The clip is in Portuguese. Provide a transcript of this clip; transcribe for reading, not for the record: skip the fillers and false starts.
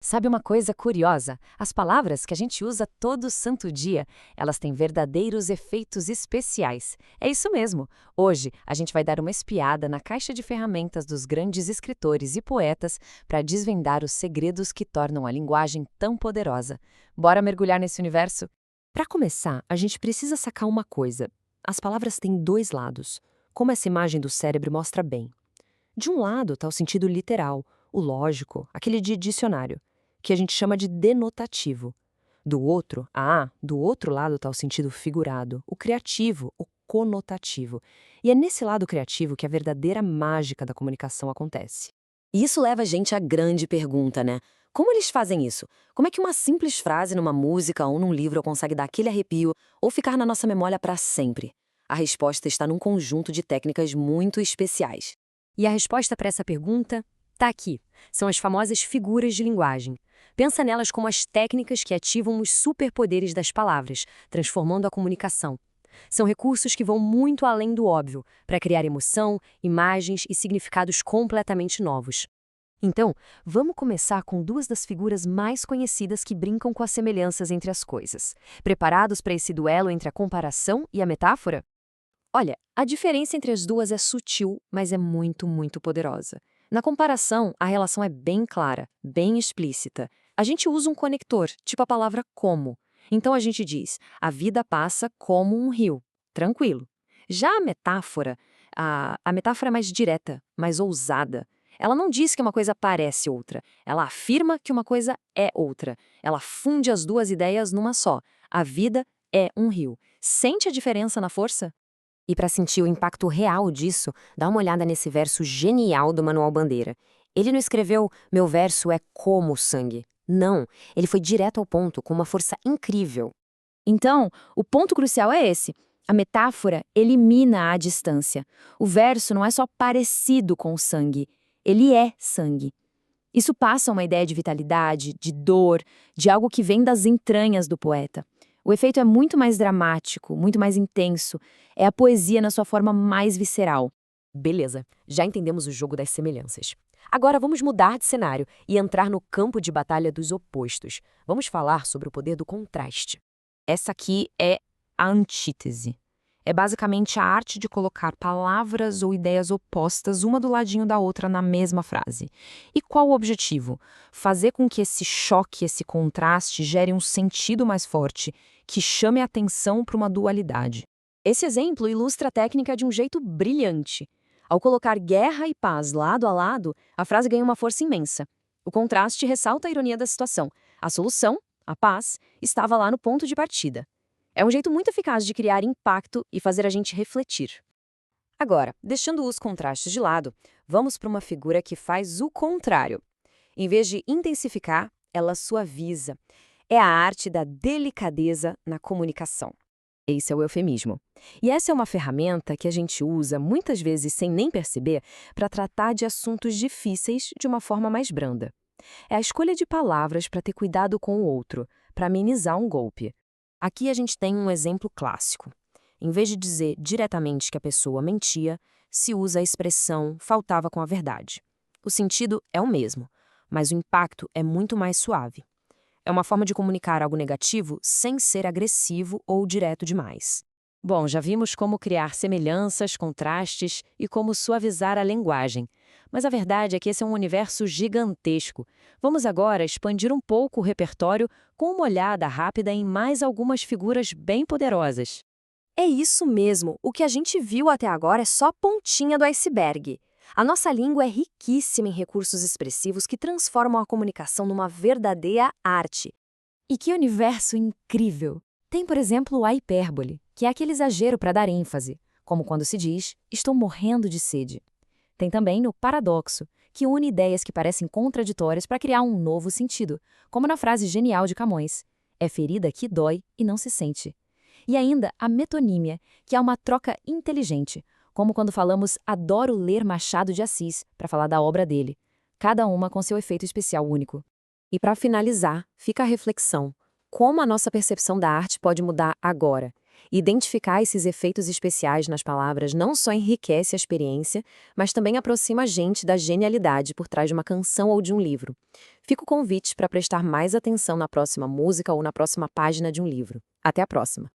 Sabe uma coisa curiosa? As palavras que a gente usa todo santo dia, elas têm verdadeiros efeitos especiais. É isso mesmo. Hoje, a gente vai dar uma espiada na caixa de ferramentas dos grandes escritores e poetas para desvendar os segredos que tornam a linguagem tão poderosa. Bora mergulhar nesse universo? Para começar, a gente precisa sacar uma coisa. As palavras têm dois lados, como essa imagem do cérebro mostra bem. De um lado está o sentido literal, o lógico, aquele de dicionário, que a gente chama de denotativo. Do outro lado está o sentido figurado, o criativo, o conotativo. E é nesse lado criativo que a verdadeira mágica da comunicação acontece. E isso leva a gente à grande pergunta, né? Como eles fazem isso? Como é que uma simples frase numa música ou num livro consegue dar aquele arrepio ou ficar na nossa memória para sempre? A resposta está num conjunto de técnicas muito especiais. E a resposta para essa pergunta está aqui. São as famosas figuras de linguagem. Pensa nelas como as técnicas que ativam os superpoderes das palavras, transformando a comunicação. São recursos que vão muito além do óbvio, para criar emoção, imagens e significados completamente novos. Então, vamos começar com duas das figuras mais conhecidas que brincam com as semelhanças entre as coisas. Preparados para esse duelo entre a comparação e a metáfora? Olha, a diferença entre as duas é sutil, mas é muito poderosa. Na comparação, a relação é bem clara, bem explícita. A gente usa um conector, tipo a palavra como. Então a gente diz, a vida passa como um rio. Tranquilo. Já a metáfora é mais direta, mais ousada. Ela não diz que uma coisa parece outra. Ela afirma que uma coisa é outra. Ela funde as duas ideias numa só. A vida é um rio. Sente a diferença na força? E para sentir o impacto real disso, dá uma olhada nesse verso genial do Manuel Bandeira. Ele não escreveu "meu verso é como o sangue". Não, ele foi direto ao ponto, com uma força incrível. Então, o ponto crucial é esse. A metáfora elimina a distância. O verso não é só parecido com o sangue, ele é sangue. Isso passa uma ideia de vitalidade, de dor, de algo que vem das entranhas do poeta. O efeito é muito mais dramático, muito mais intenso. É a poesia na sua forma mais visceral. Beleza, já entendemos o jogo das semelhanças. Agora vamos mudar de cenário e entrar no campo de batalha dos opostos. Vamos falar sobre o poder do contraste. Essa aqui é a antítese. É basicamente a arte de colocar palavras ou ideias opostas uma do ladinho da outra na mesma frase. E qual o objetivo? Fazer com que esse choque, esse contraste gere um sentido mais forte, que chame a atenção para uma dualidade. Esse exemplo ilustra a técnica de um jeito brilhante. Ao colocar guerra e paz lado a lado, a frase ganha uma força imensa. O contraste ressalta a ironia da situação. A solução, a paz, estava lá no ponto de partida. É um jeito muito eficaz de criar impacto e fazer a gente refletir. Agora, deixando os contrastes de lado, vamos para uma figura que faz o contrário. Em vez de intensificar, ela suaviza. É a arte da delicadeza na comunicação. Esse é o eufemismo. E essa é uma ferramenta que a gente usa, muitas vezes sem nem perceber, para tratar de assuntos difíceis de uma forma mais branda. É a escolha de palavras para ter cuidado com o outro, para amenizar um golpe. Aqui a gente tem um exemplo clássico. Em vez de dizer diretamente que a pessoa mentia, se usa a expressão faltava com a verdade. O sentido é o mesmo, mas o impacto é muito mais suave. É uma forma de comunicar algo negativo sem ser agressivo ou direto demais. Bom, já vimos como criar semelhanças, contrastes e como suavizar a linguagem. Mas a verdade é que esse é um universo gigantesco. Vamos agora expandir um pouco o repertório com uma olhada rápida em mais algumas figuras bem poderosas. É isso mesmo, o que a gente viu até agora é só a pontinha do iceberg. A nossa língua é riquíssima em recursos expressivos que transformam a comunicação numa verdadeira arte. E que universo incrível! Tem, por exemplo, a hipérbole, que é aquele exagero para dar ênfase, como quando se diz, estou morrendo de sede. Tem também o paradoxo, que une ideias que parecem contraditórias para criar um novo sentido, como na frase genial de Camões, é ferida que dói e não se sente. E ainda a metonímia, que é uma troca inteligente, como quando falamos adoro ler Machado de Assis para falar da obra dele, cada uma com seu efeito especial único. E para finalizar, fica a reflexão. Como a nossa percepção da arte pode mudar agora? Identificar esses efeitos especiais nas palavras não só enriquece a experiência, mas também aproxima a gente da genialidade por trás de uma canção ou de um livro. Fica o convite para prestar mais atenção na próxima música ou na próxima página de um livro. Até a próxima!